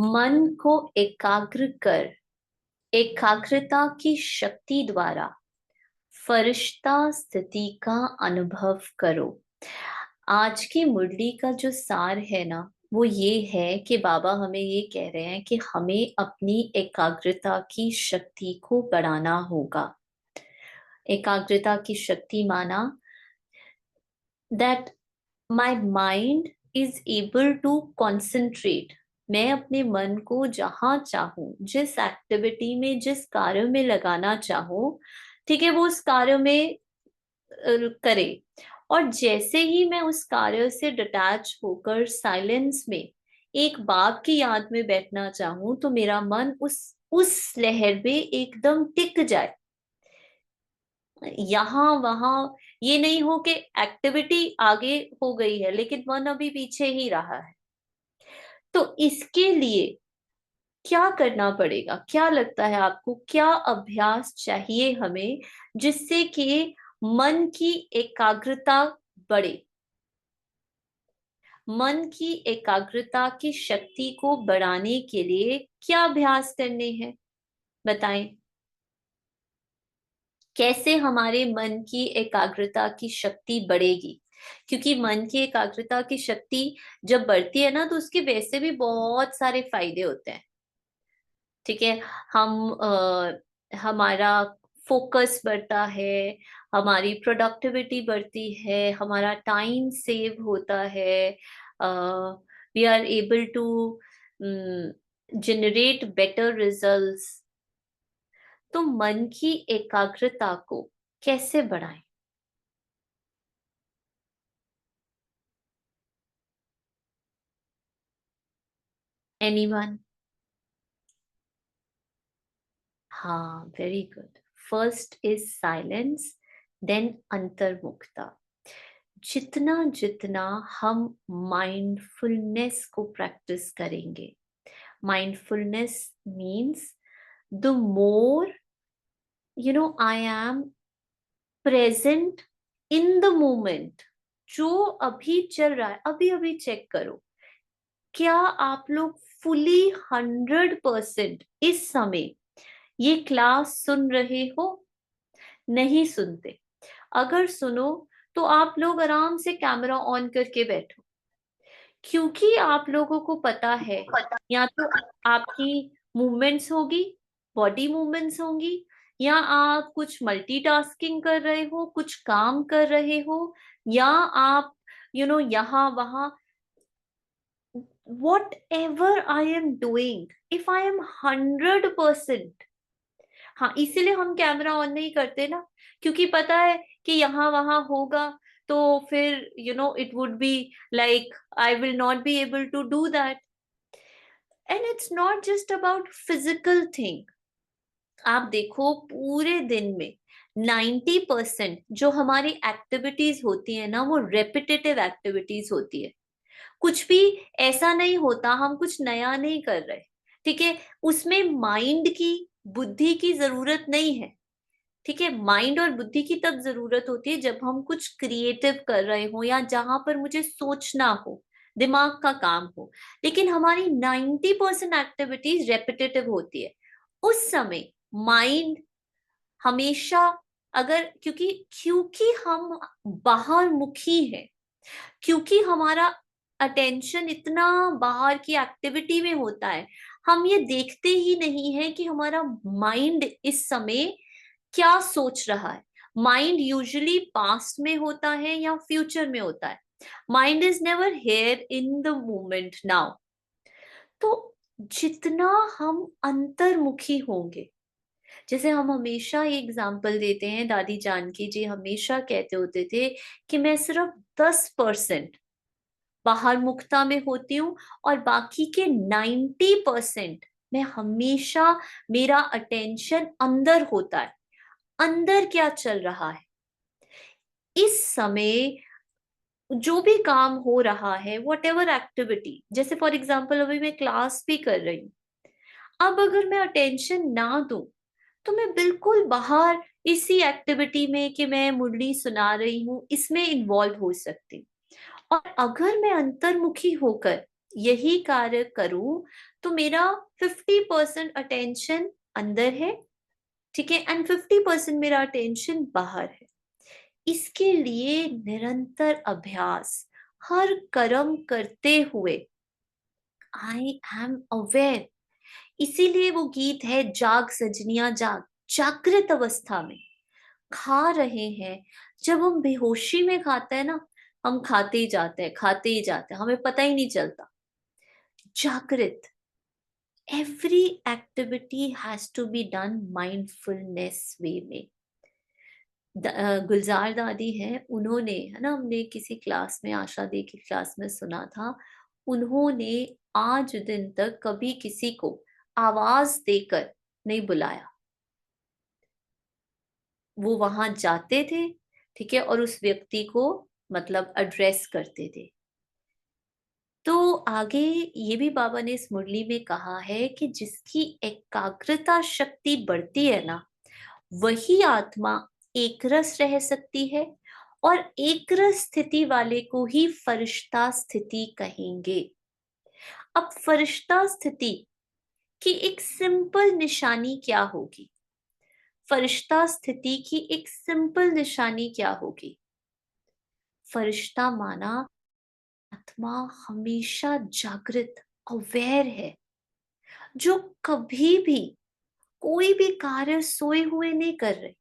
मन को एकाग्र कर एकाग्रता की शक्ति द्वारा फरिश्ता स्थिति का अनुभव करो। आज की मुरली का जो सार है ना, वो ये है कि बाबा हमें ये कह रहे हैं कि हमें अपनी एकाग्रता की शक्ति को बढ़ाना होगा। एकाग्रता की शक्ति माना that my mind is able to concentrate. मैं अपने मन को जहां चाहूं, जिस एक्टिविटी में, जिस कार्य में लगाना चाहूं, ठीक है, वो उस कार्य में करे। और जैसे ही मैं उस कार्य से डिटैच होकर साइलेंस में एक बाप की याद में बैठना चाहूं, तो मेरा मन उस लहर में एकदम टिक जाए। यहाँ वहां ये नहीं हो कि एक्टिविटी आगे हो गई है लेकिन मन अभी पीछे ही रहा है। तो इसके लिए क्या करना पड़ेगा? क्या लगता है आपको, क्या अभ्यास चाहिए हमें जिससे कि मन की एकाग्रता बढ़े? मन की एकाग्रता की शक्ति को बढ़ाने के लिए क्या अभ्यास करने हैं, बताएं। कैसे हमारे मन की एकाग्रता की शक्ति बढ़ेगी? क्योंकि मन की एकाग्रता की शक्ति जब बढ़ती है ना, तो उसके वैसे भी बहुत सारे फायदे होते हैं। ठीक है, हमारा फोकस बढ़ता है, हमारी प्रोडक्टिविटी बढ़ती है, हमारा टाइम सेव होता है, we are able to generate better results. तो मन की एकाग्रता को कैसे बढ़ाएं? एनीवन? हाँ, very good. First is silence, then अंतर्मुखता। जितना जितना हम माइंडफुलनेस को प्रैक्टिस करेंगे, mindfulness means the more I am present in the moment. जो अभी चल रहा है, अभी अभी चेक करो, क्या आप लोग फुली 100% इस समय ये क्लास सुन रहे हो? नहीं सुनते? अगर सुनो तो आप लोग आराम से कैमरा ऑन करके बैठो, क्योंकि आप लोगों को पता है या तो आपकी मूवमेंट्स होगी, बॉडी मूवमेंट्स होंगी, या आप कुछ मल्टीटास्किंग कर रहे हो, कुछ काम कर रहे हो, या आप यहाँ वहां, what ever I am doing, if I am 100%। हाँ, इसीलिए हम कैमरा ऑन नहीं करते ना, क्योंकि पता है कि यहाँ वहां होगा तो फिर it would be like I will not be able to do that. And it's not just about physical thing. आप देखो पूरे दिन में 90% जो हमारी एक्टिविटीज होती है ना, वो रेपिटेटिव एक्टिविटीज होती है। कुछ भी ऐसा नहीं होता, हम कुछ नया नहीं कर रहे। ठीक है, उसमें माइंड की, बुद्धि की जरूरत नहीं है। ठीक है, माइंड और बुद्धि की तब जरूरत होती है जब हम कुछ क्रिएटिव कर रहे हो या जहां पर मुझे सोचना हो, दिमाग का काम हो। लेकिन हमारी 90% एक्टिविटीज रेपिटेटिव होती है। उस समय माइंड हमेशा, अगर क्योंकि क्योंकि हम बाहर मुखी हैं, क्योंकि हमारा अटेंशन इतना बाहर की एक्टिविटी में होता है, हम ये देखते ही नहीं है कि हमारा माइंड इस समय क्या सोच रहा है। माइंड यूजुअली पास्ट में होता है या फ्यूचर में होता है। Mind is never here in the moment now. तो जितना हम अंतर्मुखी होंगे, जैसे हम हमेशा ये एग्जाम्पल देते हैं, दादी जानकी जी हमेशा कहते होते थे कि मैं सिर्फ 10% बाहर मुक्ता में होती हूँ और बाकी के 90% मैं हमेशा, मेरा अटेंशन अंदर होता है। अंदर क्या चल रहा है इस समय, जो भी काम हो रहा है, वट एवर एक्टिविटी, जैसे फॉर एग्जाम्पल अभी मैं क्लास भी कर रही हूँ, अब अगर मैं अटेंशन ना दूं तो मैं बिल्कुल बाहर इसी एक्टिविटी में कि मैं मुरली सुना रही हूँ, इसमें इन्वॉल्व हो सकती हूँ। और अगर मैं अंतर्मुखी होकर यही कार्य करूं तो मेरा 50% अटेंशन अंदर है, ठीक है, एंड 50% मेरा अटेंशन बाहर है। इसके लिए निरंतर अभ्यास, हर कर्म करते हुए आई एम अवेयर। इसीलिए वो गीत है, जाग सजनिया जाग। जागृत अवस्था में खा रहे हैं। जब हम बेहोशी में खाते हैं ना, हम खाते ही जाते हैं, खाते ही जाते हैं, हमें पता ही नहीं चलता। जागृत, every activity has to be done mindfulness way में। गुलजार दादी हैं, उन्होंने, है ना, हमने किसी क्लास में, आशा दी की क्लास में सुना था, उन्होंने आज दिन तक कभी किसी को आवाज देकर नहीं बुलाया। वो वहां जाते थे, ठीक है, और उस व्यक्ति को मतलब एड्रेस करते थे। तो आगे ये भी बाबा ने इस मुरली में कहा है कि जिसकी एकाग्रता शक्ति बढ़ती है ना, वही आत्मा एकरस रह सकती है, और एकरस स्थिति वाले को ही फरिश्ता स्थिति कहेंगे। अब फरिश्ता स्थिति की एक सिंपल निशानी क्या होगी? फरिश्ता स्थिति की एक सिंपल निशानी क्या होगी? फरिश्ता माना आत्मा हमेशा जागृत, अवेयर है, जो कभी भी कोई भी कार्य सोए हुए नहीं कर रहे।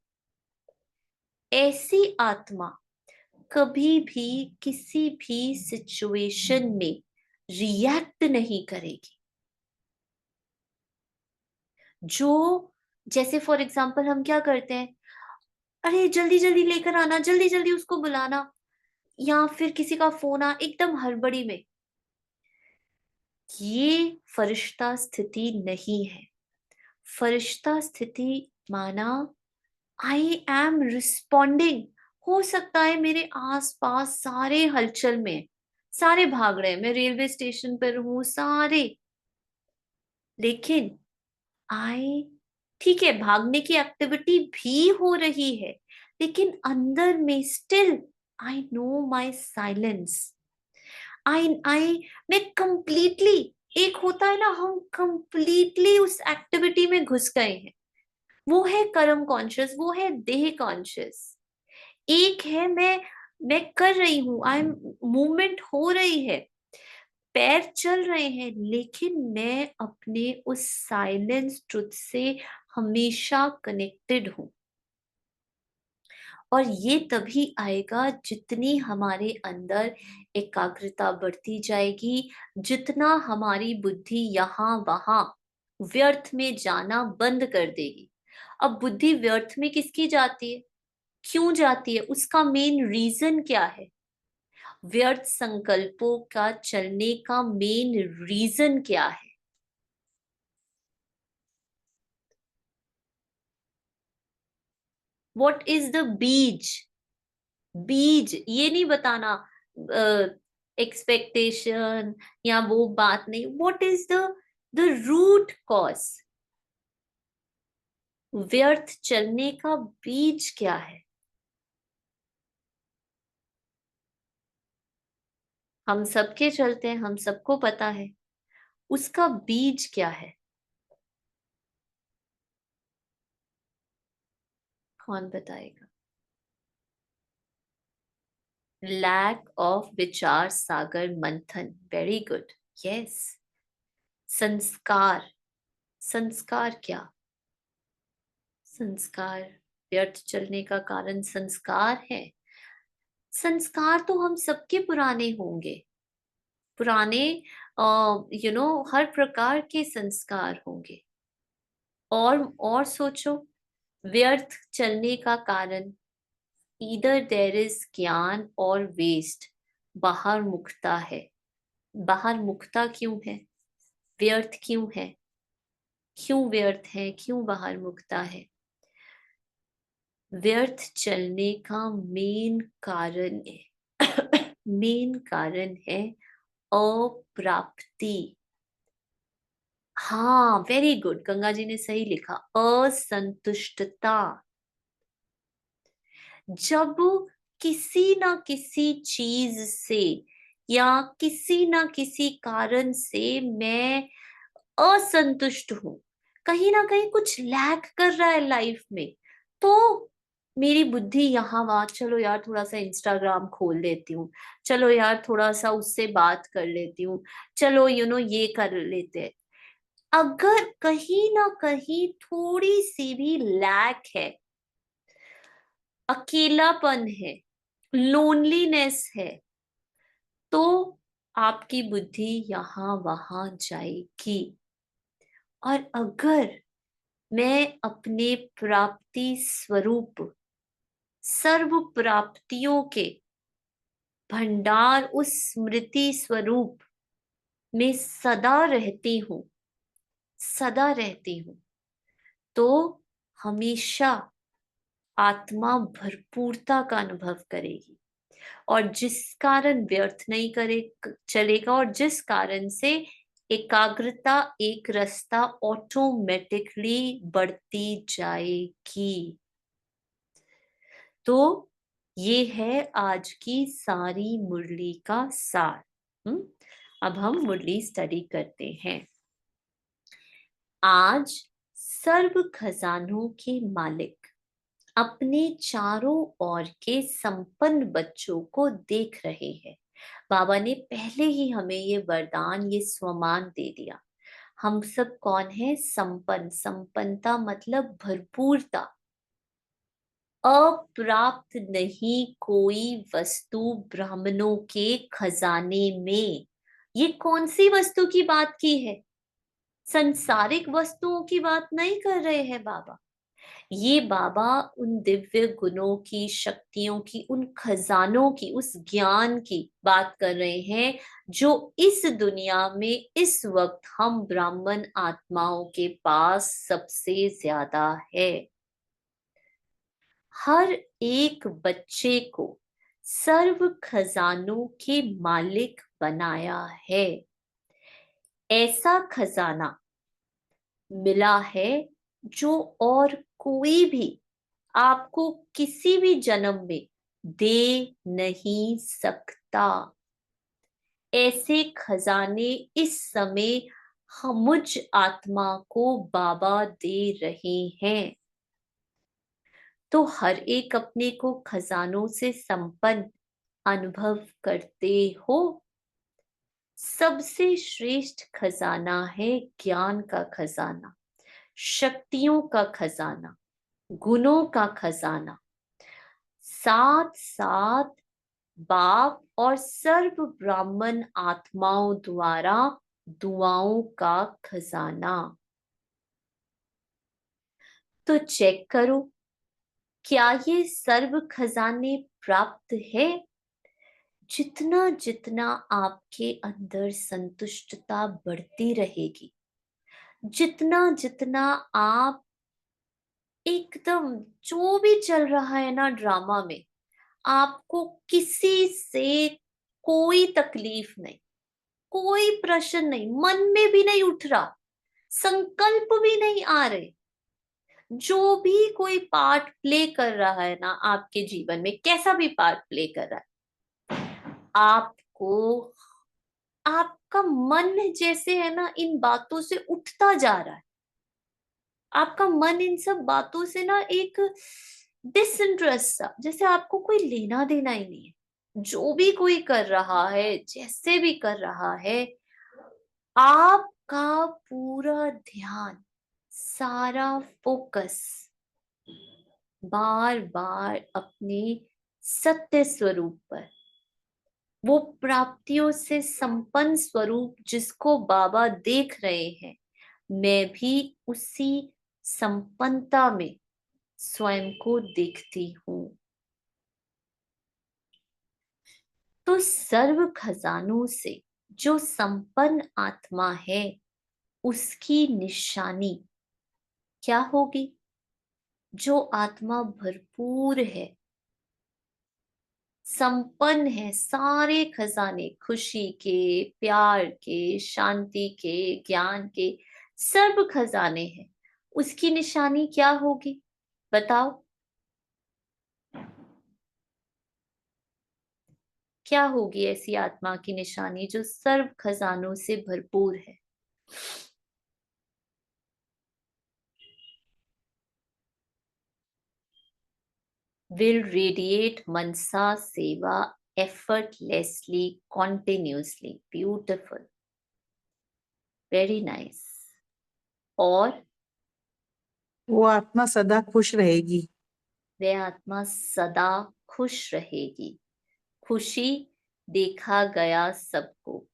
ऐसी आत्मा कभी भी किसी भी सिचुएशन में रिएक्ट नहीं करेगी। जो, जैसे फॉर एग्जांपल हम क्या करते हैं, अरे जल्दी जल्दी लेकर आना, जल्दी जल्दी उसको बुलाना, या फिर किसी का फोन आ एकदम हड़बड़ी में, ये फरिश्ता स्थिति नहीं है। फरिश्ता स्थिति माना आई एम रिस्पॉन्डिंग। हो सकता है मेरे आसपास सारे हलचल में, सारे भाग रहे हैं, मैं रेलवे स्टेशन पर हूं सारे, लेकिन आई, ठीक है, भागने की एक्टिविटी भी हो रही है, लेकिन अंदर में still I know my silence. I मैं कंप्लीटली, एक होता है ना, हम कंप्लीटली उस एक्टिविटी में घुस गए हैं। वो है कर्म कॉन्शियस, वो है देह कॉन्शियस। एक है मैं कर रही हूं, आई मूवमेंट हो रही है, पैर चल रहे हैं, लेकिन मैं अपने उस साइलेंस ट्रुथ से हमेशा कनेक्टेड हूं। और ये तभी आएगा जितनी हमारे अंदर एकाग्रता बढ़ती जाएगी, जितना हमारी बुद्धि यहाँ वहां व्यर्थ में जाना बंद कर देगी। अब बुद्धि व्यर्थ में किसकी जाती है, क्यों जाती है, उसका मेन रीजन क्या है? व्यर्थ संकल्पों का चलने का मेन रीजन क्या है? What is the bees? बीज ये नहीं बताना, एक्सपेक्टेशन या वो बात नहीं, what is the root cause? व्यर्थ चलने का बीज क्या है? हम सबके चलते हैं, हम सबको पता है, उसका बीज क्या है? कौन बताएगा? लैक ऑफ विचार सागर मंथन, वेरी गुड, यस। संस्कार, संस्कार क्या? संस्कार, व्यर्थ चलने का कारण संस्कार है। संस्कार तो हम सबके पुराने होंगे, पुराने, हर प्रकार के संस्कार होंगे। और सोचो, व्यर्थ चलने का कारण, इधर देर इज ज्ञान और वेस्ट, बाहर मुक्ता है। बाहर मुक्ता क्यों है? व्यर्थ क्यों है? क्यों व्यर्थ है, क्यों बाहर मुक्ता है? व्यर्थ चलने का मेन कारण मेन कारण है अप्राप्ति। हाँ, वेरी गुड, गंगा जी ने सही लिखा, असंतुष्टता। जब किसी ना किसी चीज से या किसी ना किसी कारण से मैं असंतुष्ट हूँ, कहीं ना कहीं कुछ लैक कर रहा है लाइफ में, तो मेरी बुद्धि यहाँ वहां, चलो यार थोड़ा सा इंस्टाग्राम खोल लेती हूँ, चलो यार थोड़ा सा उससे बात कर लेती हूँ, चलो ये कर लेते हैं। अगर कहीं ना कहीं थोड़ी सी भी लैक है, अकेलापन है, लोनलीनेस है, तो आपकी बुद्धि यहाँ वहां जाएगी। और अगर मैं अपने प्राप्ति स्वरूप, सर्व प्राप्तियों के भंडार, उस स्मृति स्वरूप में सदा रहती हूँ, सदा रहती हूँ, तो हमेशा आत्मा भरपूरता का अनुभव करेगी। और जिस कारण व्यर्थ नहीं करे चलेगा, और जिस कारण से एकाग्रता, एक रास्ता ऑटोमेटिकली बढ़ती जाएगी। तो ये है आज की सारी मुरली का सार। अब हम मुरली स्टडी करते हैं। आज सर्व खजानों के मालिक अपने चारों ओर के संपन्न बच्चों को देख रहे हैं। बाबा ने पहले ही हमें ये वरदान, ये स्वमान दे दिया। हम सब कौन है? संपन्न। संपन्नता मतलब भरपूरता। अप्राप्त नहीं कोई वस्तु ब्राह्मणों के खजाने में। ये कौन सी वस्तु की बात की है? संसारिक वस्तुओं की बात नहीं कर रहे हैं बाबा। ये बाबा उन दिव्य गुणों की, शक्तियों की, उन खजानों की, उस ज्ञान की बात कर रहे हैं जो इस दुनिया में इस वक्त हम ब्राह्मण आत्माओं के पास सबसे ज्यादा है। हर एक बच्चे को सर्व खजानों के मालिक बनाया है। ऐसा खजाना मिला है जो और कोई भी आपको किसी भी जन्म में दे नहीं सकता। ऐसे खजाने इस समय हम मुझ आत्मा को बाबा दे रहे हैं। तो हर एक अपने को खजानों से संपन्न अनुभव करते हो। सबसे श्रेष्ठ खजाना है ज्ञान का खजाना, शक्तियों का खजाना, गुणों का खजाना, साथ साथ बाप और सर्व ब्राह्मण आत्माओं द्वारा दुआओं का खजाना। तो चेक करो, क्या ये सर्व खजाने प्राप्त है? जितना जितना आपके अंदर संतुष्टता बढ़ती रहेगी, जितना जितना आप एकदम, जो भी चल रहा है ना ड्रामा में, आपको किसी से कोई तकलीफ नहीं, कोई प्रश्न नहीं, मन में भी नहीं उठ रहा, संकल्प भी नहीं आ रहे। जो भी कोई पार्ट प्ले कर रहा है ना आपके जीवन में, कैसा भी पार्ट प्ले कर रहा है, आपको, आपका मन जैसे है ना इन बातों से उठता जा रहा है। आपका मन इन सब बातों से ना एक डिसइंटरेस्ट सा, जैसे आपको कोई लेना देना ही नहीं है। जो भी कोई कर रहा है, जैसे भी कर रहा है, आपका पूरा ध्यान, सारा फोकस बार बार अपने सत्य स्वरूप पर, वो प्राप्तियों से संपन्न स्वरूप जिसको बाबा देख रहे हैं, मैं भी उसी संपन्नता में स्वयं को देखती हूँ। तो सर्व खजानों से जो संपन्न आत्मा है, उसकी निशानी क्या होगी? जो आत्मा भरपूर है, संपन्न है, सारे खजाने, खुशी के, प्यार के, शांति के, ज्ञान के, सर्व खजाने हैं, उसकी निशानी क्या होगी? बताओ। क्या होगी ऐसी आत्मा की निशानी जो सर्व खजानों से भरपूर है? Will radiate mansa seva effortlessly, continuously. Beautiful. Very nice. और वो आत्मा सदा खुश रहेगी। वह आत्मा सदा खुश रहेगी। खुशी देखा गया सबको।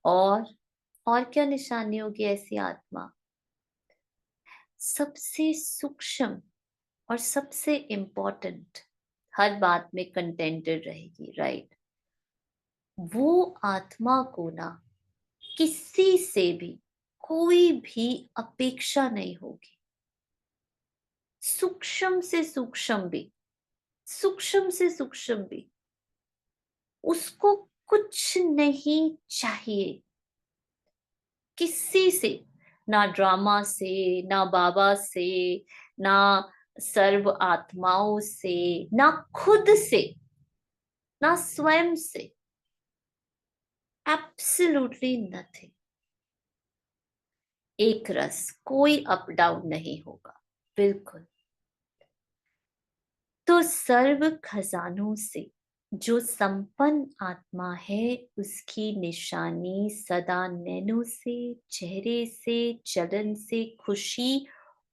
और क्या निशानी होगी ऐसी आत्मा? सबसे सूक्ष्म और सबसे इम्पोर्टेंट, हर बात में कंटेंटेड रहेगी, राइट? वो आत्मा को ना किसी से भी कोई भी अपेक्षा नहीं होगी। सूक्ष्म से सूक्ष्म भी, सूक्ष्म से सूक्ष्म भी उसको कुछ नहीं चाहिए किसी से, ना ड्रामा से, ना बाबा से, ना सर्व आत्माओं से, ना खुद से, ना स्वयं से। Absolutely nothing. एक रस, कोई अप डाउन नहीं होगा, बिल्कुल। तो सर्व खजानों से जो संपन्न आत्मा है, उसकी निशानी सदा नैनों से, चेहरे से, चलन से खुशी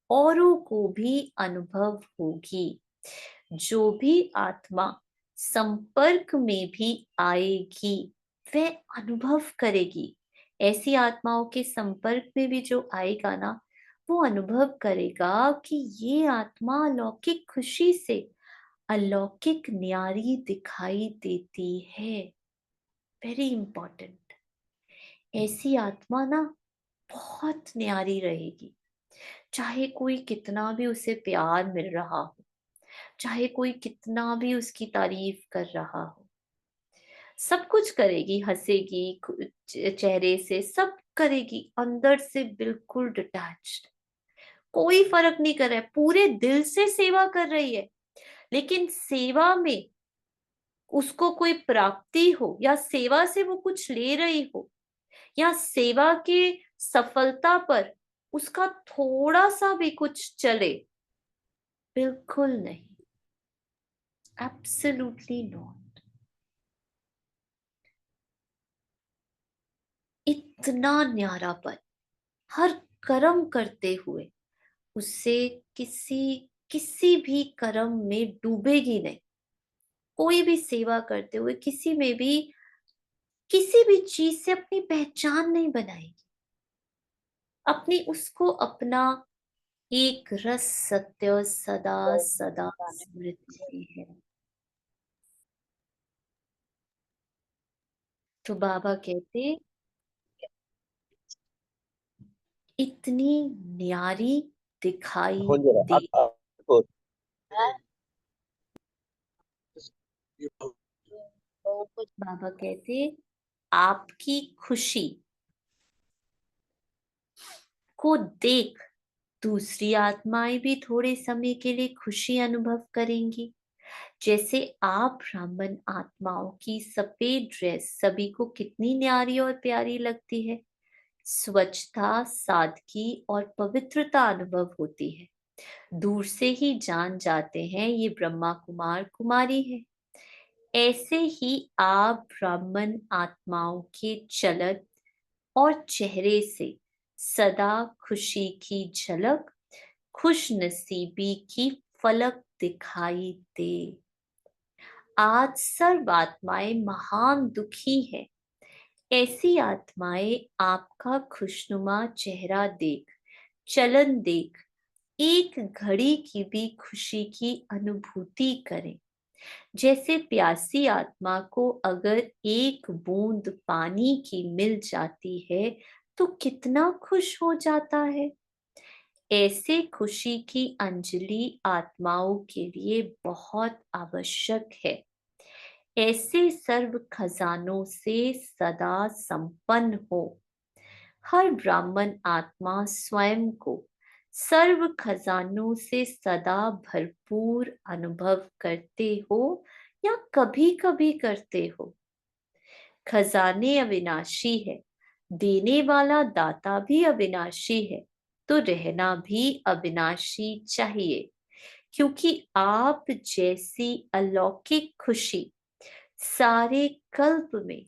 औरों को भी अनुभव होगी। जो भी आत्मा संपर्क में भी आएगी वह अनुभव करेगी। ऐसी आत्माओं के संपर्क में भी जो आएगा ना, वो अनुभव करेगा कि ये आत्मा अलौकिक खुशी से अलौकिक न्यारी दिखाई देती है। Very important. ऐसी आत्मा ना बहुत न्यारी रहेगी, चाहे कोई कितना भी उसे प्यार मिल रहा हो, चाहे कोई कितना भी उसकी तारीफ कर रहा हो, सब कुछ करेगी, हंसेगी, चेहरे से सब करेगी, अंदर से बिल्कुल डिटैच्ड। कोई फर्क नहीं कर रहा है, पूरे दिल से सेवा कर रही है। लेकिन सेवा में उसको कोई प्राप्ति हो, या सेवा से वो कुछ ले रही हो, या सेवा के सफलता पर उसका थोड़ा सा भी कुछ चले, बिल्कुल नहीं। Absolutely not. इतना न्यारापन, हर कर्म करते हुए उससे किसी किसी भी कर्म में डूबेगी नहीं। कोई भी सेवा करते हुए किसी में भी किसी भी चीज से अपनी पहचान नहीं बनाएगी। अपनी उसको अपना एक रस सत्य सदा सदा स्मृति है। तो बाबा कहते, इतनी न्यारी दिखाई हो जरा दे। आपको बाबा कहते, आपकी खुशी को देख दूसरी आत्माएं भी थोड़े समय के लिए खुशी अनुभव करेंगी। जैसे आप ब्राह्मण आत्माओं की सफेद ड्रेस सभी को कितनी न्यारी और प्यारी लगती है, स्वच्छता, सादगी और पवित्रता अनुभव होती है। दूर से ही जान जाते हैं ये ब्रह्मा कुमार कुमारी है। ऐसे ही आप ब्राह्मण आत्माओं के चलन और चेहरे से सदा खुशी की झलक, खुश नसीबी की फलक दिखाई दे। आज सर्व आत्माएं महान दुखी है। ऐसी आत्माएं आपका खुशनुमा चेहरा देख, चलन देख एक घड़ी की भी खुशी की अनुभूति करें। जैसे प्यासी आत्मा को अगर एक बूंद पानी की मिल जाती है तो कितना खुश हो जाता है। ऐसे खुशी की अंजलि आत्माओं के लिए बहुत आवश्यक है। ऐसे सर्व खजानों से सदा संपन्न हो। हर ब्राह्मण आत्मा स्वयं को सर्व खजानों से सदा भरपूर अनुभव करते हो, या कभी कभी करते हो? खजाने अविनाशी है, देने वाला दाता भी अविनाशी है, तो रहना भी अविनाशी चाहिए, क्योंकि आप जैसी अलौकिक खुशी सारे कल्प में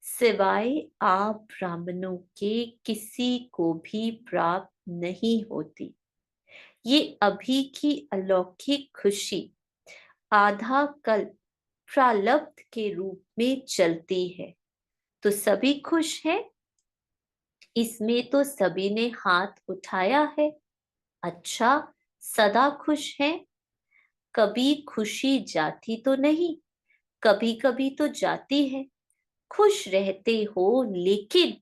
सिवाय आप ब्राह्मणों के किसी को भी प्राप्त नहीं होती। ये अभी की अलौकिक खुशी आधा कल्प प्रालब्ध के रूप में चलती है। तो सभी खुश हैं? इसमें तो सभी ने हाथ उठाया है। अच्छा, सदा खुश हैं? कभी खुशी जाती तो नहीं, कभी कभी तो जाती है। खुश रहते हो, लेकिन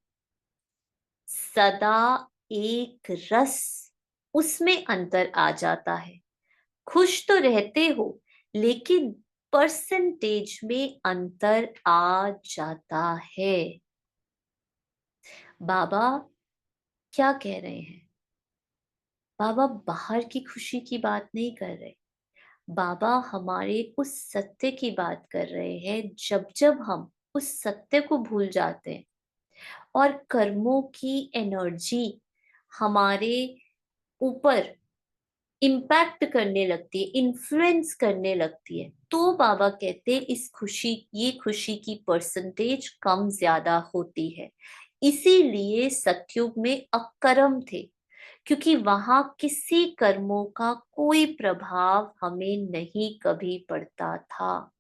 सदा एक रस उसमें अंतर आ जाता है। खुश तो रहते हो, लेकिन परसेंटेज में अंतर आ जाता है। बाबा क्या कह रहे हैं? बाबा बाहर की खुशी की बात नहीं कर रहे। बाबा हमारे उस सत्य की बात कर रहे हैं, जब जब हम उस सत्य को भूल जाते हैं और कर्मों की एनर्जी हमारे ऊपर इम्पैक्ट करने लगती है, इन्फ्लुएंस करने लगती है, तो बाबा कहते हैं इस खुशी, ये खुशी की परसेंटेज कम ज्यादा होती है। इसीलिए सतयुग में अकर्म थे, क्योंकि वहां किसी कर्मों का कोई प्रभाव हमें नहीं कभी पड़ता था।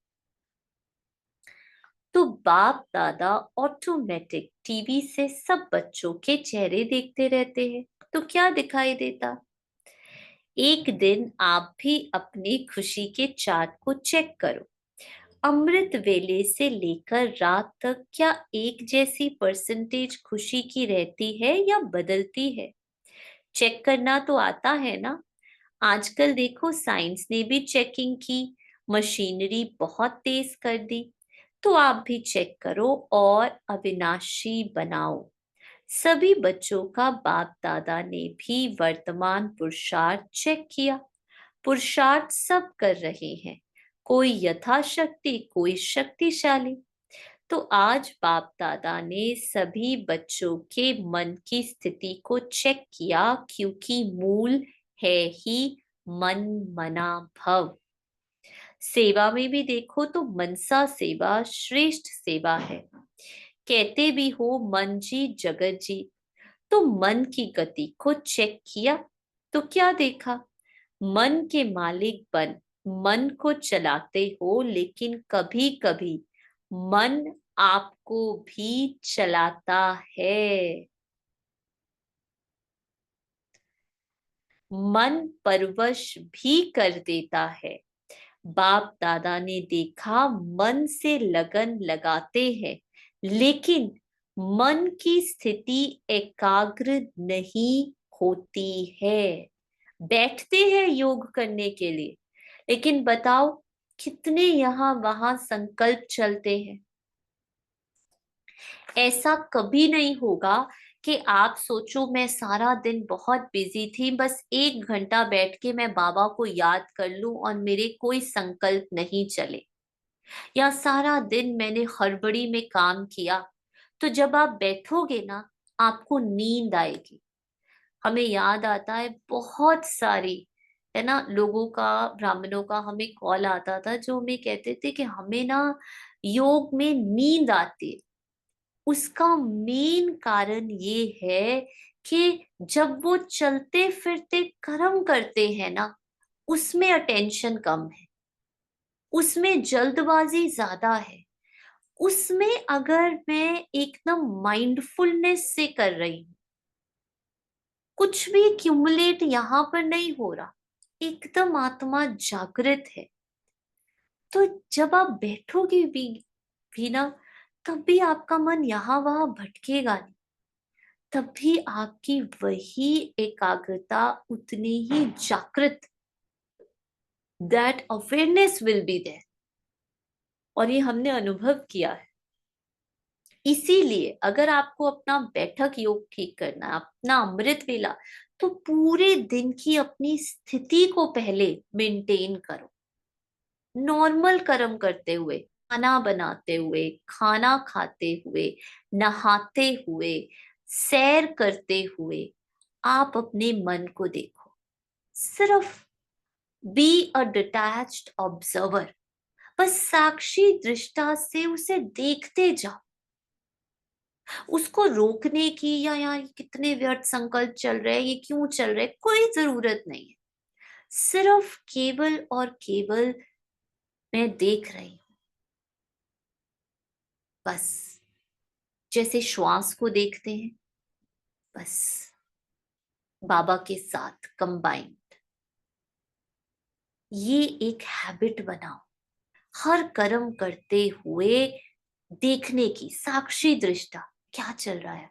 तो बाप दादा ऑटोमेटिक टीवी से सब बच्चों के चेहरे देखते रहते हैं, तो क्या दिखाई देता? एक दिन आप भी अपनी खुशी के चार्ट को चेक करो। अमृत वेले से लेकर रात तक क्या एक जैसी परसेंटेज खुशी की रहती है या बदलती है? चेक करना तो आता है ना? आजकल देखो, साइंस ने भी चेकिंग की, मशीनरी बहुत तेज कर दी। तो आप भी चेक करो और अविनाशी बनाओ। सभी बच्चों का बाप दादा ने भी वर्तमान पुरुषार्थ चेक किया। पुरुषार्थ सब कर रहे हैं, कोई यथाशक्ति, कोई शक्तिशाली। तो आज बाप दादा ने सभी बच्चों के मन की स्थिति को चेक किया, क्योंकि मूल है ही मन मना भव। सेवा में भी देखो तो मनसा सेवा श्रेष्ठ सेवा है। कहते भी हो मन जी जगत जी। तो मन की गति को चेक किया, तो क्या देखा? मन के मालिक बन मन को चलाते हो, लेकिन कभी कभी मन आपको भी चलाता है। मन परवश भी कर देता है। बाप दादा ने देखा, मन से लगन लगाते हैं, लेकिन मन की स्थिति एकाग्र नहीं होती है। बैठते हैं योग करने के लिए, लेकिन बताओ कितने यहाँ वहां संकल्प चलते हैं। ऐसा कभी नहीं होगा कि आप सोचो मैं सारा दिन बहुत बिजी थी, बस 1 घंटा बैठ के मैं बाबा को याद कर लूं और मेरे कोई संकल्प नहीं चले, या सारा दिन मैंने हड़बड़ी में काम किया। तो जब आप बैठोगे ना, आपको नींद आएगी। हमें याद आता है बहुत सारी, है ना, लोगों का, ब्राह्मणों का हमें कॉल आता था, जो हमें कहते थे कि हमें ना योग में नींद आती है। उसका मेन कारण ये है कि जब वो चलते फिरते कर्म करते हैं ना, उसमें अटेंशन कम है, उसमें जल्दबाजी ज्यादा है। उसमें अगर मैं एकदम माइंडफुलनेस से कर रही हूँ, कुछ भी क्यूमुलेट यहाँ पर नहीं हो रहा, एकदम आत्मा जागृत है, तो जब आप बैठोगे भी ना, तब भी आपका मन यहाँ वहां भटकेगा नहीं। तब भी आपकी वही एकाग्रता उतनी ही जागृत, that awareness will be there. और ये हमने अनुभव किया है। इसीलिए अगर आपको अपना बैठक योग ठीक करना है, अपना अमृत वेला, तो पूरे दिन की अपनी स्थिति को पहले मेंटेन करो। नॉर्मल कर्म करते हुए, खाना बनाते हुए, खाना खाते हुए, नहाते हुए, सैर करते हुए, आप अपने मन को देखो। सिर्फ बी अ डिटैच्ड ऑब्जर्वर, बस साक्षी दृष्टा से उसे देखते जाओ। उसको रोकने की या यार ये कितने व्यर्थ संकल्प चल रहे हैं, ये क्यों चल रहे हैं, कोई जरूरत नहीं है। सिर्फ केवल और केवल मैं देख रही हूं, बस। जैसे श्वास को देखते हैं, बस बाबा के साथ कंबाइंड। ये एक हैबिट बनाओ, हर कर्म करते हुए देखने की, साक्षी दृष्टा क्या चल रहा है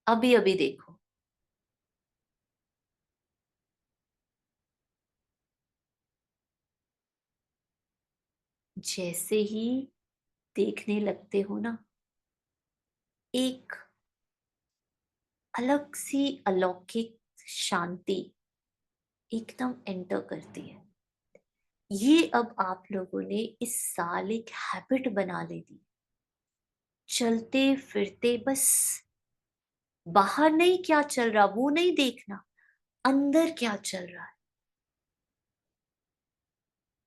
अभी अभी देखो। जैसे ही देखने लगते हो ना, एक अलग सी अलौकिक शांति एकदम एंटर करती है। ये अब आप लोगों ने इस साल एक हैबिट बना ली थी। चलते फिरते बस बाहर नहीं क्या चल रहा वो नहीं देखना, अंदर क्या चल रहा है।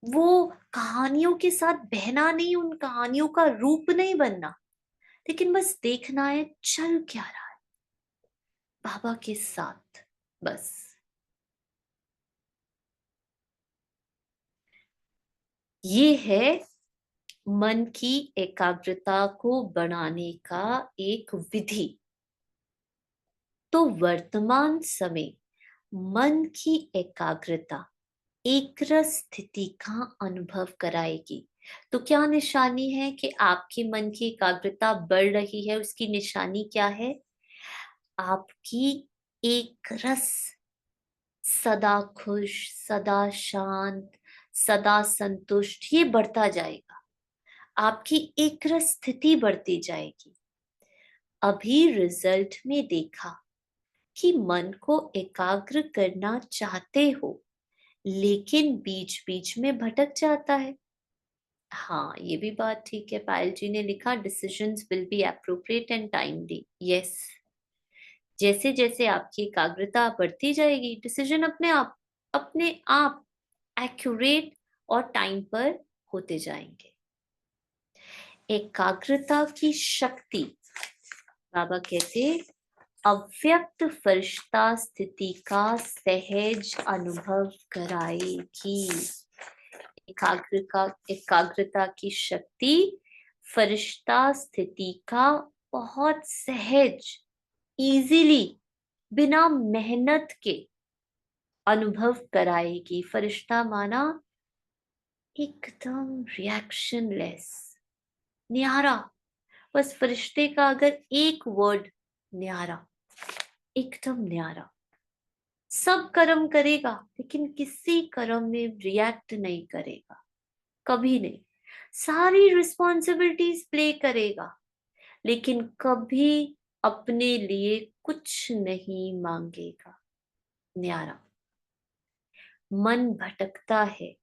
वो कहानियों के साथ बहना नहीं, उन कहानियों का रूप नहीं बनना, लेकिन बस देखना है चल क्या रहा है बाबा के साथ, बस। ये है मन की एकाग्रता को बढ़ाने का एक विधि। तो वर्तमान समय मन की एकाग्रता एक रस स्थिति का अनुभव कराएगी। तो क्या निशानी है कि आपकी मन की एकाग्रता बढ़ रही है? उसकी निशानी क्या है? आपकी एक रस, सदा खुश, सदा शांत, सदा संतुष्ट, ये बढ़ता जाएगा। आपकी एक रस स्थिति बढ़ती जाएगी। अभी रिजल्ट में देखा कि मन को एकाग्र करना चाहते हो, लेकिन बीच बीच में भटक जाता है। हाँ, ये भी बात ठीक है। पायल जी ने लिखा decisions will be appropriate and timely. Yes, जैसे जैसे आपकी एकाग्रता बढ़ती जाएगी, डिसीजन अपने आप एक्यूरेट और टाइम पर होते जाएंगे। एकाग्रता की शक्ति, बाबा कहते, अव्यक्त फरिश्ता स्थिति का सहज अनुभव कराएगी। एकाग्रता की शक्ति फरिश्ता स्थिति का बहुत सहज, इजीली, बिना मेहनत के अनुभव कराएगी। फरिश्ता माना एकदम रिएक्शनलेस, न्यारा। बस फरिश्ते का अगर एक वर्ड, न्यारा, एकदम न्यारा। सब कर्म करेगा लेकिन किसी कर्म में रिएक्ट नहीं करेगा, कभी नहीं। सारी रिस्पॉन्सिबिलिटीज प्ले करेगा लेकिन कभी अपने लिए कुछ नहीं मांगेगा। न्यारा। मन भटकता है,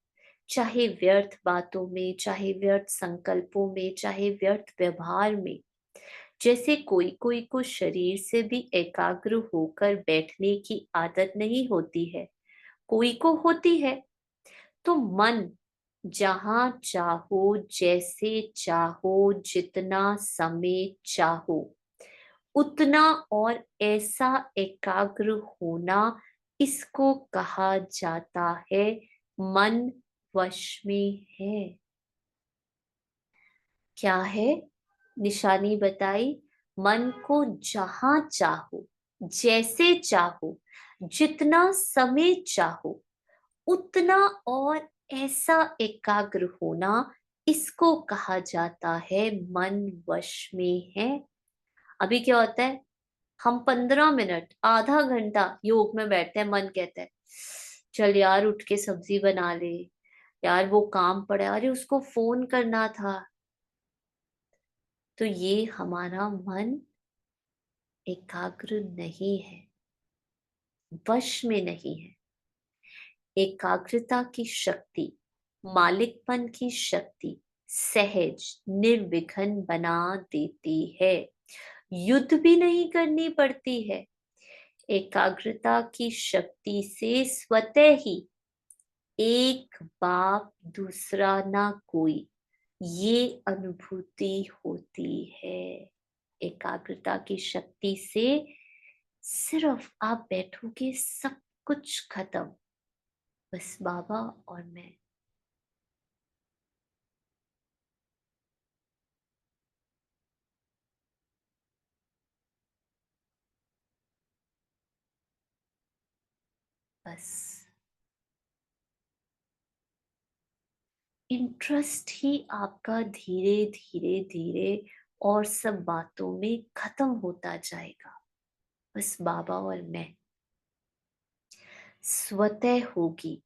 चाहे व्यर्थ बातों में, चाहे व्यर्थ संकल्पों में, चाहे व्यर्थ व्यवहार में। जैसे कोई कोई को शरीर से भी एकाग्र होकर बैठने की आदत नहीं होती है, कोई को होती है। तो मन जहां चाहो, जैसे चाहो, जितना समय चाहो, उतना और ऐसा एकाग्र होना, इसको कहा जाता है मन वश में है। क्या है? निशानी बताई। मन को जहां चाहो, जैसे चाहो, जितना समय चाहो, उतना और ऐसा एकाग्र होना, इसको कहा जाता है मन वश में है। अभी क्या होता है, हम 15 मिनट, आधा घंटा योग में बैठते हैं, मन कहता है चल यार उठ के सब्जी बना ले, यार वो काम पड़ा है, अरे उसको फोन करना था। तो ये हमारा मन एकाग्र नहीं है, वश में नहीं है। एकाग्रता की शक्ति मालिकपन की शक्ति सहज निर्विघ्न बना देती है। युद्ध भी नहीं करनी पड़ती है। एकाग्रता की शक्ति से स्वतः ही एक बाप दूसरा ना कोई, ये अनुभूति होती है। एकाग्रता की शक्ति से सिर्फ आप बैठोगे, सब कुछ खत्म, बस बाबा और मैं। बस इंटरेस्ट ही आपका धीरे धीरे धीरे और सब बातों में खत्म होता जाएगा। बस बाबा और मैं। स्वतः होगी,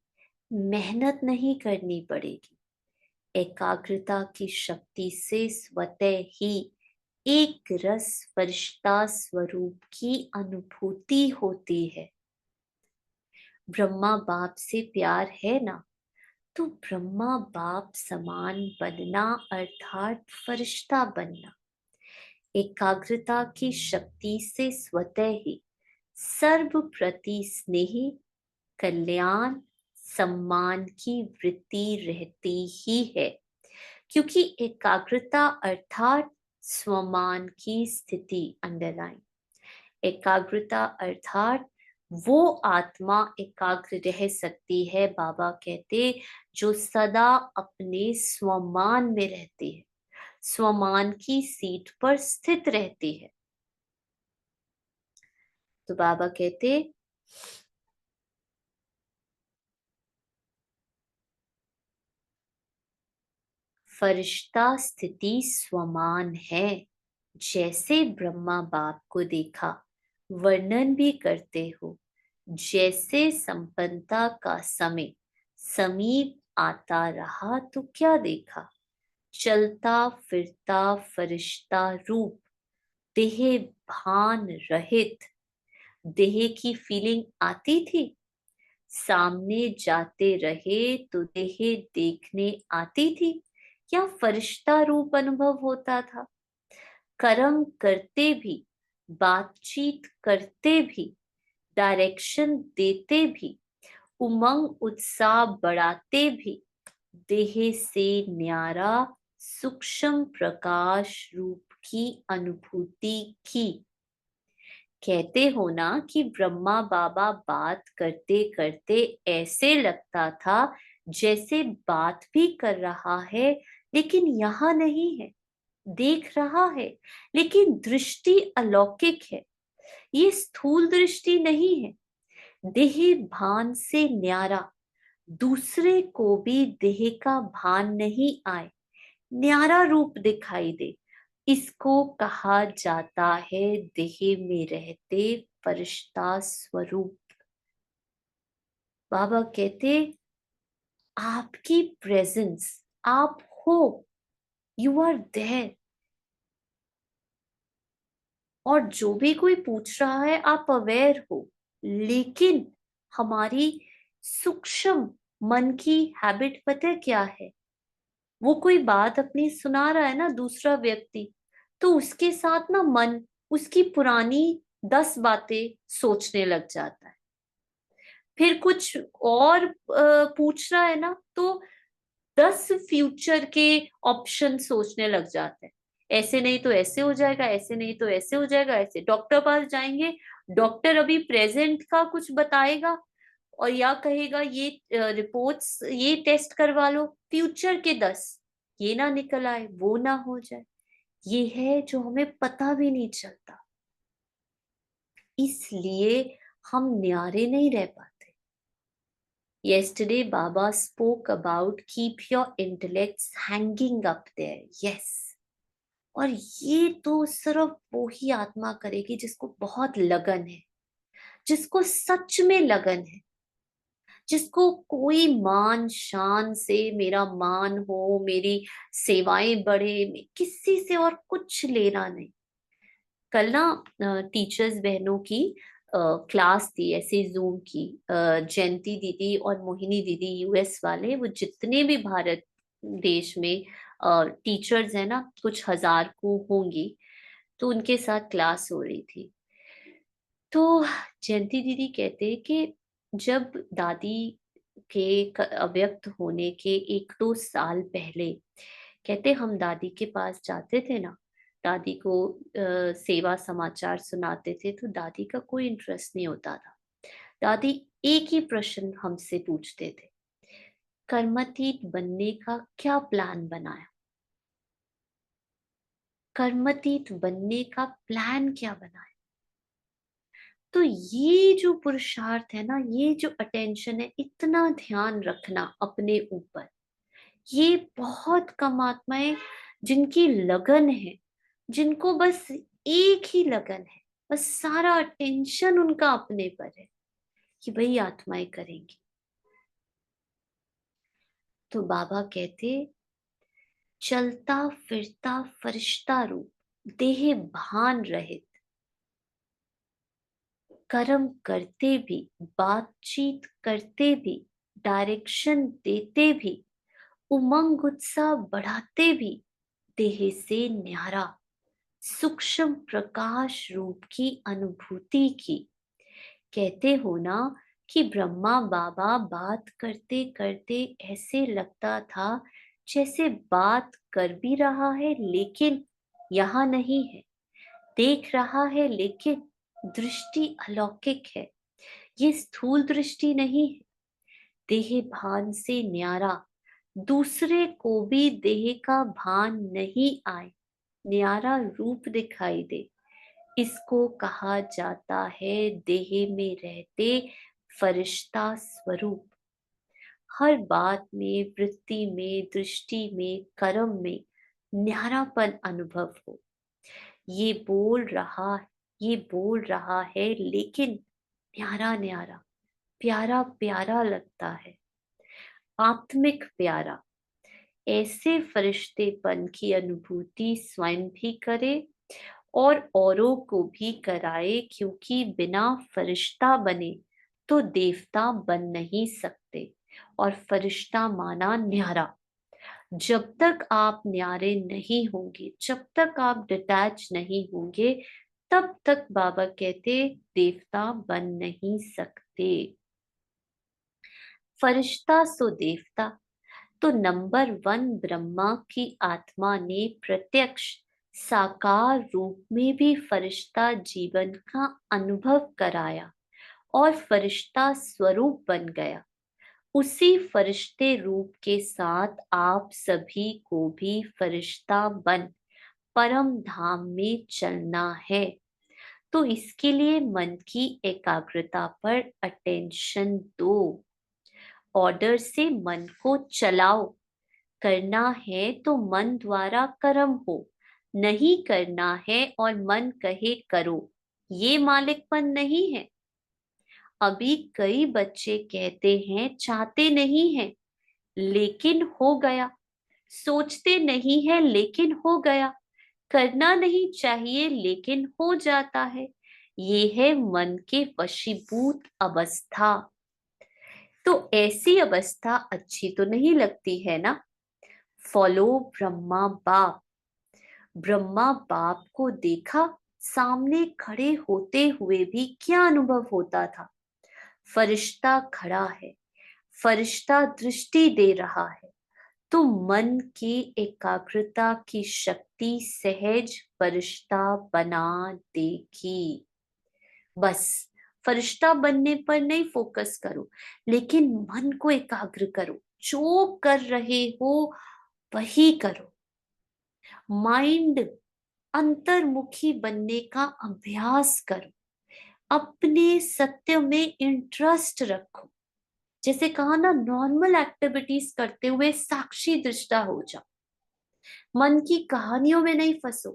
मेहनत नहीं करनी पड़ेगी। एकाग्रता की शक्ति से स्वतः ही एक रस फरिश्ता स्वरूप की अनुभूति होती है। ब्रह्मा बाप से प्यार है ना, तो ब्रह्मा बाप समान बनना अर्थात फरिश्ता बनना। एकाग्रता की शक्ति से स्वतः ही सर्व प्रति स्नेह, कल्याण, सम्मान की वृत्ति रहती ही है, क्योंकि एकाग्रता अर्थात स्वमान की स्थिति। अंडरलाइन। एकाग्रता अर्थात वो आत्मा एकाग्र रह सकती है, बाबा कहते, जो सदा अपने स्वमान में रहती है, स्वमान की सीट पर स्थित रहती है। तो बाबा कहते, फरिश्ता स्थिति स्वमान है। जैसे ब्रह्मा बाप को देखा, वर्णन भी करते हो, जैसे संपन्नता का समय समीप आता रहा तो क्या देखा, चलता फिरता फरिश्ता रूप, देह भान रहित। देह की फीलिंग आती थी, सामने जाते रहे तो देह देखने आती थी, या फरिश्ता रूप अनुभव होता था। कर्म करते भी, बातचीत करते भी, डायरेक्शन देते भी, उमंग उत्साह बढ़ाते भी, देह से न्यारा सूक्ष्म प्रकाश रूप की अनुभूति की। कहते हो ना कि ब्रह्मा बाबा बात करते करते ऐसे लगता था जैसे बात भी कर रहा है, लेकिन यहाँ नहीं है। देख रहा है, लेकिन दृष्टि अलौकिक है। ये स्थूल दृष्टि नहीं है। देह भान से न्यारा, दूसरे को भी देह का भान नहीं आए, न्यारा रूप दिखाई दे, इसको कहा जाता है देह में रहते फरिश्ता स्वरूप। बाबा कहते, आपकी प्रेजेंस, आप हो, यू आर देयर। और जो भी कोई पूछ रहा है आप अवेयर हो, लेकिन हमारी सूक्ष्म मन की हैबिट पता है क्या है? वो कोई बात अपनी सुना रहा है ना दूसरा व्यक्ति, तो उसके साथ ना मन उसकी पुरानी 10 बातें सोचने लग जाता है। फिर कुछ और पूछ रहा है ना, तो 10 फ्यूचर के ऑप्शन सोचने लग जाते हैं। ऐसे नहीं तो ऐसे हो जाएगा, ऐसे नहीं तो ऐसे हो जाएगा, ऐसे। डॉक्टर पास जाएंगे, डॉक्टर अभी प्रेजेंट का कुछ बताएगा और या कहेगा ये रिपोर्ट्स, ये टेस्ट करवा लो, फ्यूचर के 10, ये ना निकल आए, वो ना हो जाए। ये है जो हमें पता भी नहीं चलता, इसलिए हम न्यारे नहीं रह पाते। Yesterday, Baba spoke about keep your intellects hanging up there. Yes. और ये तो सिर्फ वो ही आत्मा करेगी जिसको बहुत लगन है, जिसको सच में लगन है, जिसको कोई मान शान से मेरा मान हो, मेरी सेवाएं बढ़े, किसी से और कुछ लेना नहीं। कल ना टीचर्स बहनों की क्लास थी ऐसे जूम की। जयंती दीदी और मोहिनी दीदी यूएस वाले, वो जितने भी भारत देश में टीचर्स हैं ना, कुछ हजार को होंगी, तो उनके साथ क्लास हो रही थी। तो जयंती दीदी कहते हैं कि जब दादी के अव्यक्त होने के 1-2 साल पहले, कहते हम दादी के पास जाते थे ना, दादी को सेवा समाचार सुनाते थे, तो दादी का कोई इंटरेस्ट नहीं होता था। दादी एक ही प्रश्न हमसे पूछते थे, कर्मतीत बनने का क्या प्लान बनाया? कर्मतीत बनने का प्लान क्या बनाया? तो ये जो पुरुषार्थ है ना, ये जो अटेंशन है, इतना ध्यान रखना अपने ऊपर, ये बहुत कम आत्माएं जिनकी लगन है, जिनको बस एक ही लगन है, बस सारा अटेंशन उनका अपने पर है, कि वही आत्माएं करेंगी। तो बाबा कहते, चलता फिरता फरिश्ता रूप, देह भान रहित, कर्म करते भी, बातचीत करते भी, डायरेक्शन देते भी, उमंग उत्साह बढ़ाते भी, देह से न्यारा सूक्ष्म प्रकाश रूप की अनुभूति की। कहते हो ना कि ब्रह्मा बाबा बात करते करते ऐसे लगता था जैसे बात कर भी रहा है लेकिन यहाँ नहीं है, देख रहा है लेकिन दृष्टि अलौकिक है, ये स्थूल दृष्टि नहीं है। देह भान से न्यारा, दूसरे को भी देह का भान नहीं आए, न्यारा रूप दिखाई दे, इसको कहा जाता है देह में रहते फरिश्ता स्वरूप। हर बात में, वृत्ति में, दृष्टि में, कर्म में न्यारापन अनुभव हो। ये बोल रहा है लेकिन न्यारा न्यारा, प्यारा प्यारा लगता है, आत्मिक प्यारा। ऐसे फरिश्तेपन की अनुभूति स्वयं भी करे और औरों को भी कराए, क्योंकि बिना फरिश्ता बने तो देवता बन नहीं सकते, और फरिश्ता माना न्यारा। जब तक आप न्यारे नहीं होंगे, जब तक आप डिटैच नहीं होंगे, तब तक बाबा कहते देवता बन नहीं सकते। फरिश्ता सो देवता, तो नंबर 1 ब्रह्मा की आत्मा ने प्रत्यक्ष साकार रूप में भी फरिश्ता जीवन का अनुभव कराया और फरिश्ता स्वरूप बन गया। उसी फरिश्ते रूप के साथ आप सभी को भी फरिश्ता बन परम धाम में चलना है। तो इसके लिए मन की एकाग्रता पर अटेंशन दो, ऑर्डर से मन को चलाओ। करना है तो मन द्वारा कर्म हो, नहीं करना है और मन कहे करो, ये मालिकपन नहीं है। अभी कई बच्चे कहते हैं चाहते नहीं हैं लेकिन हो गया, सोचते नहीं है लेकिन हो गया, करना नहीं चाहिए लेकिन हो जाता है। ये है मन के वशीभूत अवस्था। तो ऐसी अवस्था अच्छी तो नहीं लगती है ना। फॉलो ब्रह्मा बाप। ब्रह्मा बाप को देखा, सामने खड़े होते हुए भी क्या अनुभव होता था। फरिश्ता खड़ा है, फरिश्ता दृष्टि दे रहा है, तो मन की एकाग्रता की शक्ति सहज फरिश्ता बना देगी। बस फरिश्ता बनने पर नहीं फोकस करो, लेकिन मन को एकाग्र करो, जो कर रहे हो वही करो। माइंड अंतर्मुखी बनने का अभ्यास करो, अपने सत्य में इंटरेस्ट रखो। जैसे कहा ना, नॉर्मल एक्टिविटीज करते हुए साक्षी दृष्टा हो जाओ, मन की कहानियों में नहीं फंसो।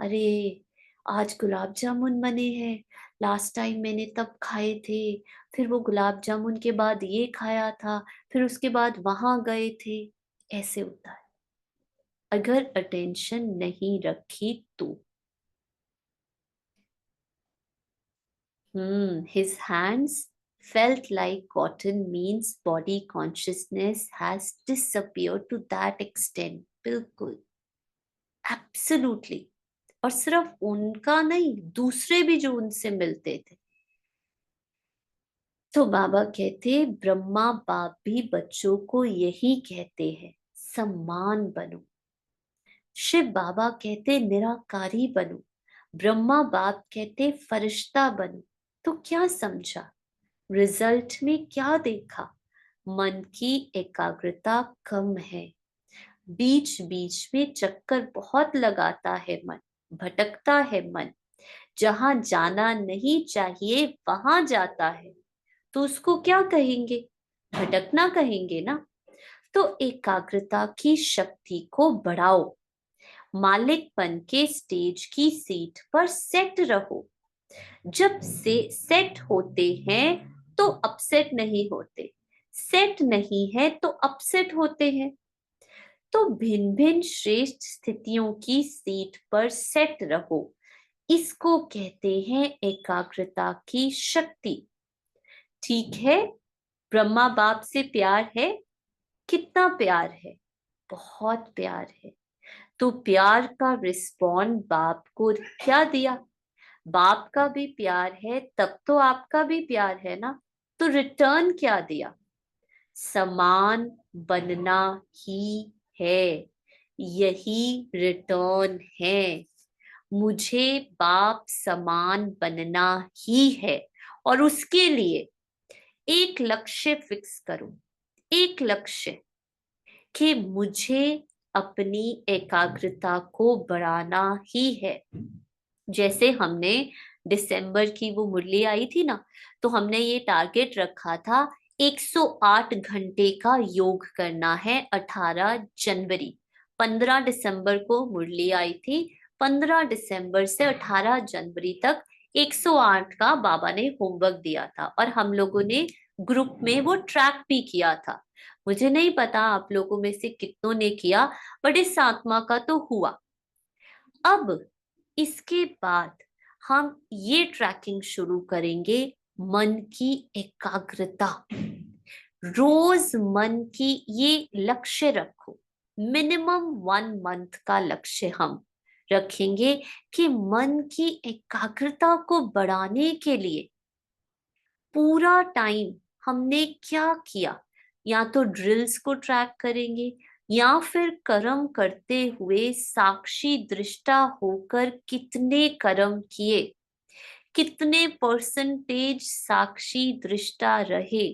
अरे आज गुलाब जामुन बने हैं, लास्ट टाइम मैंने तब खाए थे, फिर वो गुलाब जामुन के बाद ये खाया था, फिर उसके बाद वहां गए थे। ऐसे होता है अगर अटेंशन नहीं रखी तो। His hands felt like cotton means body consciousness has disappeared to that extent. बिल्कुल, एब्सोल्युटली। और सिर्फ उनका नहीं, दूसरे भी जो उनसे मिलते थे। तो बाबा कहते, ब्रह्मा बाप भी बच्चों को यही कहते हैं, सम्मान बनो। शिव बाबा कहते निराकारी बनो, ब्रह्मा बाप कहते फरिश्ता बनो। तो क्या समझा, रिजल्ट में क्या देखा? मन की एकाग्रता कम है, बीच बीच में चक्कर बहुत लगाता है मन, भटकता है मन, जहां जाना नहीं चाहिए वहां जाता है। तो उसको क्या कहेंगे? भटकना कहेंगे ना। तो एकाग्रता की शक्ति को बढ़ाओ, मालिकपन के स्टेज की सीट पर सेट रहो। जब से सेट होते हैं तो अपसेट नहीं होते, सेट नहीं है तो अपसेट होते हैं। तो भिन्न भिन्न श्रेष्ठ स्थितियों की सीट पर सेट रहो, इसको कहते हैं एकाग्रता की शक्ति। ठीक है, ब्रह्मा बाप से प्यार है, कितना प्यार है? बहुत प्यार है। तो प्यार का रिस्पॉन्ड बाप को क्या दिया? बाप का भी प्यार है, तब तो आपका भी प्यार है ना। तो रिटर्न क्या दिया? समान बनना ही है, यही रिटर्न है। मुझे बाप समान बनना ही है, और उसके लिए एक लक्ष्य फिक्स करो, एक लक्ष्य कि मुझे अपनी एकाग्रता को बढ़ाना ही है। जैसे हमने दिसंबर की वो मुरली आई थी ना, तो हमने ये टारगेट रखा था 108 घंटे का योग करना है 18 जनवरी। 15 दिसंबर को मुरली आई थी, 15 दिसंबर से 18 जनवरी तक 108 का बाबा ने होमवर्क दिया था, और हम लोगों ने ग्रुप में वो ट्रैक भी किया था। मुझे नहीं पता आप लोगों में से कितनों ने किया, बट इस आत्मा का तो हुआ। अब इसके बाद हम ये ट्रैकिंग शुरू करेंगे, मन की एकाग्रता। रोज मन की ये लक्ष्य रखो, मिनिमम 1 मंथ का लक्ष्य हम रखेंगे कि मन की एकाग्रता को बढ़ाने के लिए पूरा टाइम हमने क्या किया। या तो ड्रिल्स को ट्रैक करेंगे, या फिर कर्म करते हुए साक्षी दृष्टा होकर कितने कर्म किए, कितने परसेंटेज साक्षी दृष्टा रहे,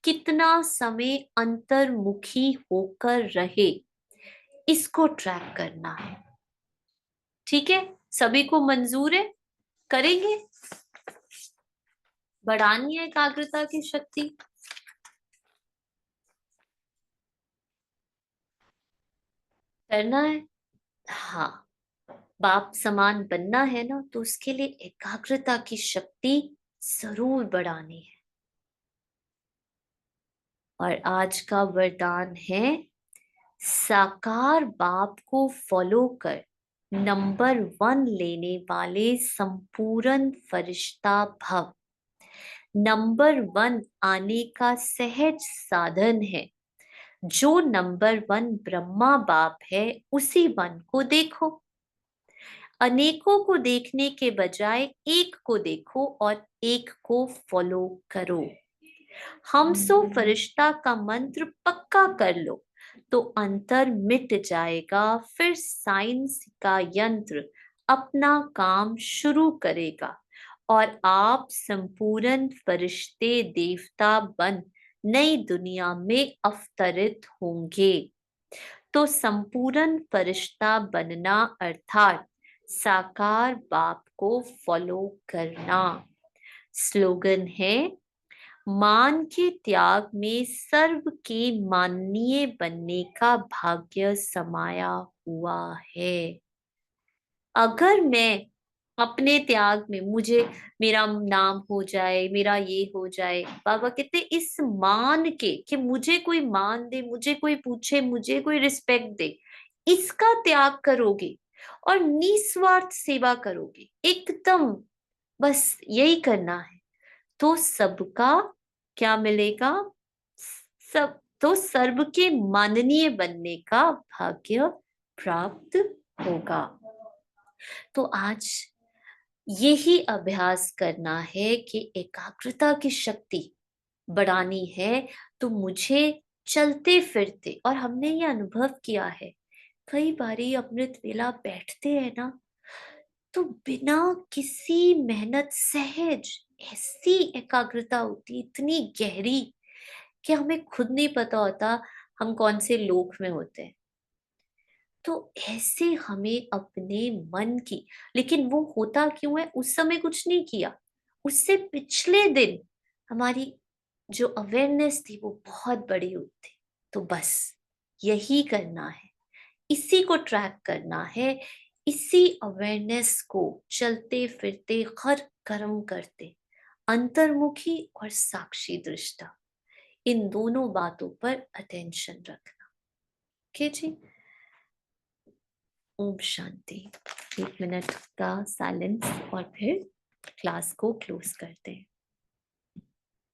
कितना समय अंतर्मुखी होकर रहे, इसको ट्रैक करना है। ठीक है, सभी को मंजूर है? करेंगे? बढ़ानी है एकाग्रता की शक्ति। करना है, हाँ। बाप समान बनना है ना, तो उसके लिए एकाग्रता की शक्ति जरूर बढ़ानी है। और आज का वरदान है, साकार बाप को फॉलो कर नंबर 1 लेने वाले संपूर्ण फरिश्ता भव। नंबर 1 आने का सहज साधन है। जो नंबर 1 ब्रह्मा बाप है, उसी 1 को देखो। अनेकों को देखने के बजाय एक को देखो और एक को फॉलो करो। हम सो फरिश्ता का मंत्र पक्का कर लो तो अंतर मिट जाएगा, फिर साइंस का यंत्र अपना काम शुरू करेगा और आप संपूर्ण फरिश्ते देवता बन नई दुनिया में अवतरित होंगे। तो संपूर्ण फरिश्ता बनना अर्थात साकार बाप को फॉलो करना। स्लोगन है, मान के त्याग में सर्व के माननीय बनने का भाग्य समाया हुआ है। अगर मैं अपने त्याग में, मुझे मेरा नाम हो जाए, मेरा ये हो जाए, बाबा कहते इस मान के कि मुझे कोई मान दे, मुझे कोई पूछे, मुझे कोई रिस्पेक्ट दे, इसका त्याग करोगे और निस्वार्थ सेवा करोगे, एकदम बस यही करना है, तो सबका क्या मिलेगा? सब तो सर्व के माननीय बनने का भाग्य प्राप्त होगा। तो आज यही अभ्यास करना है कि एकाग्रता की शक्ति बढ़ानी है। तो मुझे चलते फिरते, और हमने ये अनुभव किया है, कई बारी अमृत वेला बैठते हैं ना, तो बिना किसी मेहनत सहज ऐसी एकाग्रता होती, इतनी गहरी कि हमें खुद नहीं पता होता हम कौन से लोक में होते हैं। तो ऐसे हमें अपने मन की, लेकिन वो होता क्यों है? उस समय कुछ नहीं किया, उससे पिछले दिन हमारी जो अवेयरनेस थी वो बहुत बड़ी हुई थी। तो बस यही करना है, इसी को ट्रैक करना है, इसी अवेयरनेस को चलते फिरते हर कर्म करते, अंतर्मुखी और साक्षी दृष्टा, इन दोनों बातों पर अटेंशन रखना। ओके जी, ओम शांति। 1 मिनट का साइलेंस और फिर क्लास को क्लोज करते हैं।